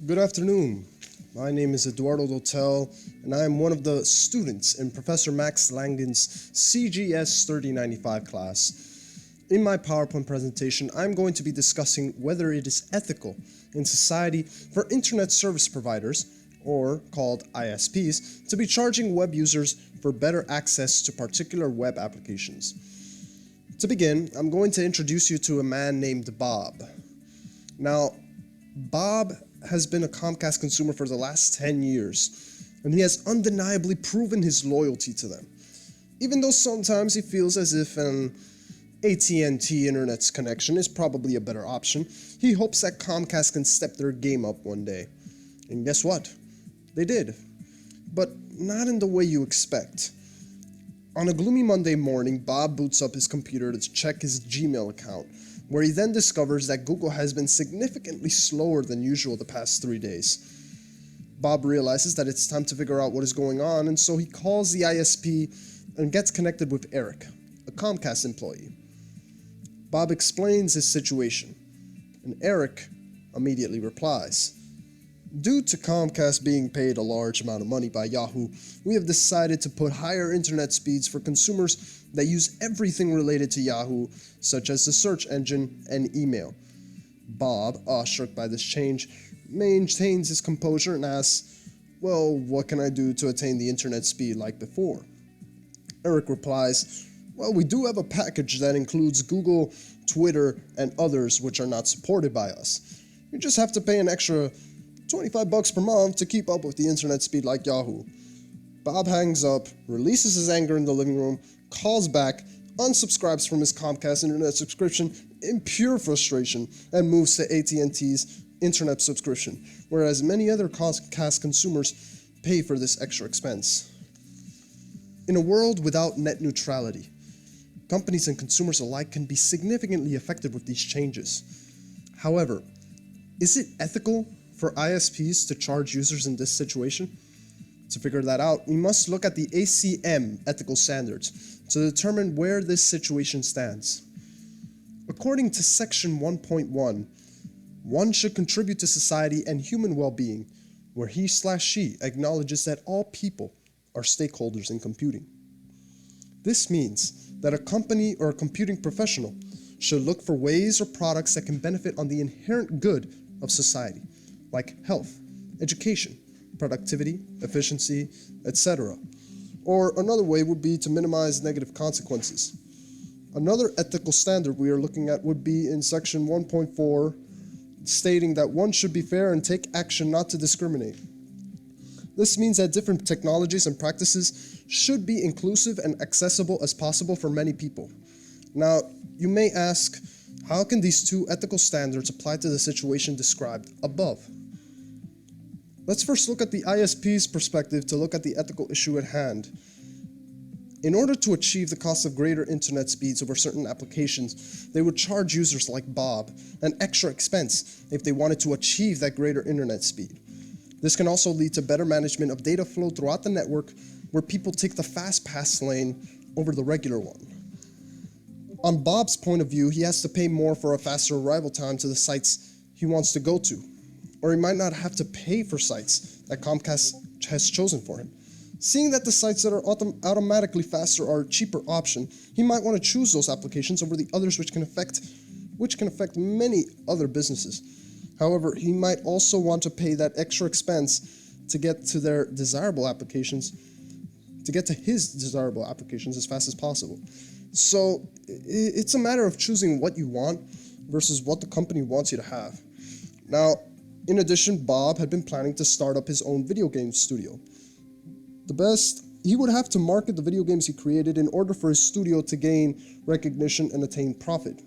Good afternoon. My name is Eduardo Dotel, and I am one of the students in Professor Max Langen's CGS3095 class. In my PowerPoint presentation, I'm going to be discussing whether it is ethical in society for internet service providers, or called ISPs, to be charging web users for better access to particular web applications. To begin, I'm going to introduce you to a man named Bob. Now, Bob has been a Comcast consumer for the last 10 years, and he has undeniably proven his loyalty to them. Even though sometimes he feels as if an AT&T internet's connection is probably a better option, he hopes that Comcast can step their game up one day. And guess what? They did. But not in the way you expect. On a gloomy Monday morning, Bob boots up his computer to check his Gmail account, where he then discovers that Google has been significantly slower than usual the past 3 days. Bob realizes that it's time to figure out what is going on, and so he calls the ISP and gets connected with Eric, a Comcast employee. Bob explains his situation, and Eric immediately replies, "Due to Comcast being paid a large amount of money by Yahoo, we have decided to put higher internet speeds for consumers that use everything related to Yahoo, such as the search engine and email." Bob, awestruck by this change, maintains his composure and asks, "Well, what can I do to attain the internet speed like before?" Eric replies, "Well, we do have a package that includes Google, Twitter, and others which are not supported by us. You just have to pay an extra $25 per month to keep up with the internet speed like Yahoo." Bob hangs up, releases his anger in the living room, calls back, unsubscribes from his Comcast internet subscription in pure frustration, and moves to AT&T's internet subscription, whereas many other Comcast consumers pay for this extra expense. In a world without net neutrality, companies and consumers alike can be significantly affected with these changes. However, is it ethical for ISPs to charge users in this situation? To figure that out, we must look at the ACM ethical standards to determine where this situation stands. According to Section 1.1, one should contribute to society and human well-being, where he/she acknowledges that all people are stakeholders in computing. This means that a company or a computing professional should look for ways or products that can benefit on the inherent good of society, like health, education, productivity, efficiency, etc. Or another way would be to minimize negative consequences. Another ethical standard we are looking at would be in Section 1.4, stating that one should be fair and take action not to discriminate. This means that different technologies and practices should be inclusive and accessible as possible for many people. Now, you may ask, how can these two ethical standards apply to the situation described above? Let's first look at the ISP's perspective to look at the ethical issue at hand. In order to achieve the cost of greater internet speeds over certain applications, they would charge users like Bob an extra expense if they wanted to achieve that greater internet speed. This can also lead to better management of data flow throughout the network, where people take the fast pass lane over the regular one. On Bob's point of view, he has to pay more for a faster arrival time to the sites he wants to go to, or he might not have to pay for sites that Comcast has chosen for him. Seeing that the sites that are automatically faster are a cheaper option, he might want to choose those applications over the others which can affect many other businesses. However, he might also want to pay that extra expense to get to their desirable applications, to get to his desirable applications as fast as possible. So it's a matter of choosing what you want versus what the company wants you to have. Now, in addition, Bob had been planning to start up his own video game studio. He would have to market the video games he created in order for his studio to gain recognition and attain profit.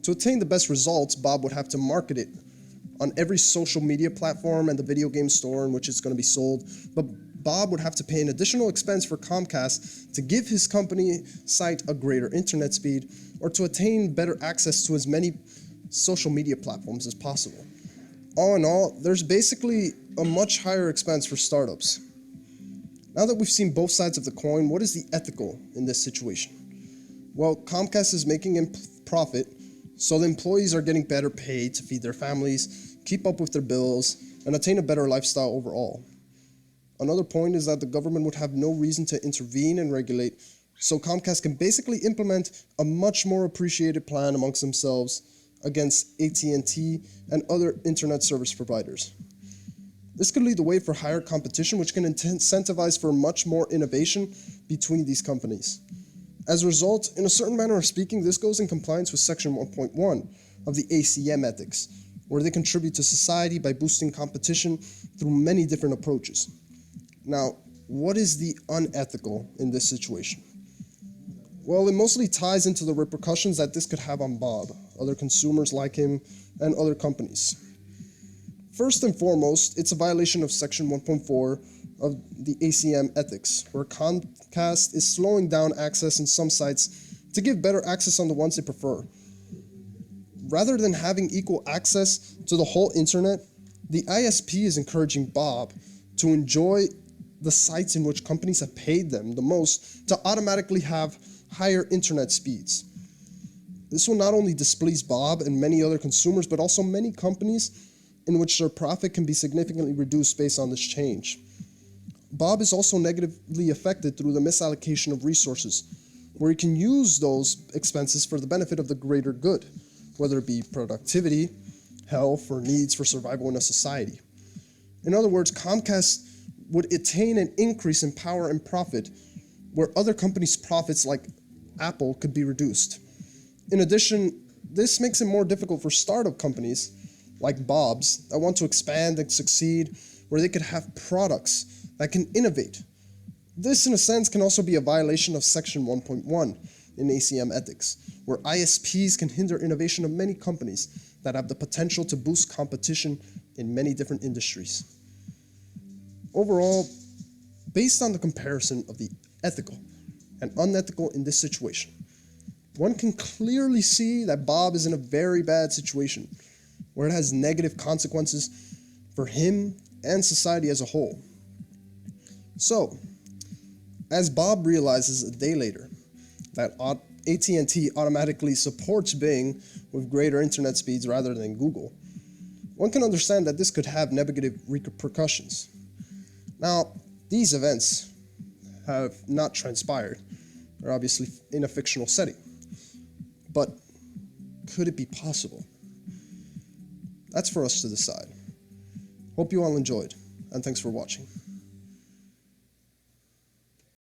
To attain the best results, Bob would have to market it on every social media platform and the video game store in which it's going to be sold, but Bob would have to pay an additional expense for Comcast to give his company site a greater internet speed, or to attain better access to as many social media platforms as possible. All in all, there's basically a much higher expense for startups. Now that we've seen both sides of the coin, what is the ethical in this situation? Well, Comcast is making a profit, So the employees are getting better paid to feed their families, keep up with their bills, and attain a better lifestyle overall. Another point is that the government would have no reason to intervene and regulate, so Comcast can basically implement a much more appreciated plan amongst themselves against AT&T and other internet service providers. This could lead the way for higher competition, which can incentivize for much more innovation between these companies. As a result, in a certain manner of speaking, this goes in compliance with Section 1.1 of the ACM ethics, where they contribute to society by boosting competition through many different approaches. Now, what is the unethical in this situation? Well, it mostly ties into the repercussions that this could have on Bob, other consumers like him, and other companies. First and foremost, it's a violation of Section 1.4 of the ACM ethics, where Comcast is slowing down access in some sites to give better access on the ones they prefer. Rather than having equal access to the whole internet, the ISP is encouraging Bob to enjoy the sites in which companies have paid them the most to automatically have higher internet speeds. This will not only displease Bob and many other consumers, but also many companies in which their profit can be significantly reduced based on this change. Bob is also negatively affected through the misallocation of resources, where he can use those expenses for the benefit of the greater good, whether it be productivity, health, or needs for survival in a society. In other words, Comcast would attain an increase in power and profit where other companies' profits like Apple could be reduced. In addition, this makes it more difficult for startup companies like Bob's that want to expand and succeed, where they could have products that can innovate. This, in a sense, can also be a violation of Section 1.1 in ACM ethics, where ISPs can hinder innovation of many companies that have the potential to boost competition in many different industries. Overall, based on the comparison of the ethical and unethical in this situation, one can clearly see that Bob is in a very bad situation, where it has negative consequences for him and society as a whole. So, as Bob realizes a day later that AT&T automatically supports Bing with greater internet speeds rather than Google, one can understand that this could have negative repercussions. Now, these events have not transpired. They're obviously in a fictional setting. But could it be possible? That's for us to decide. Hope you all enjoyed, and thanks for watching.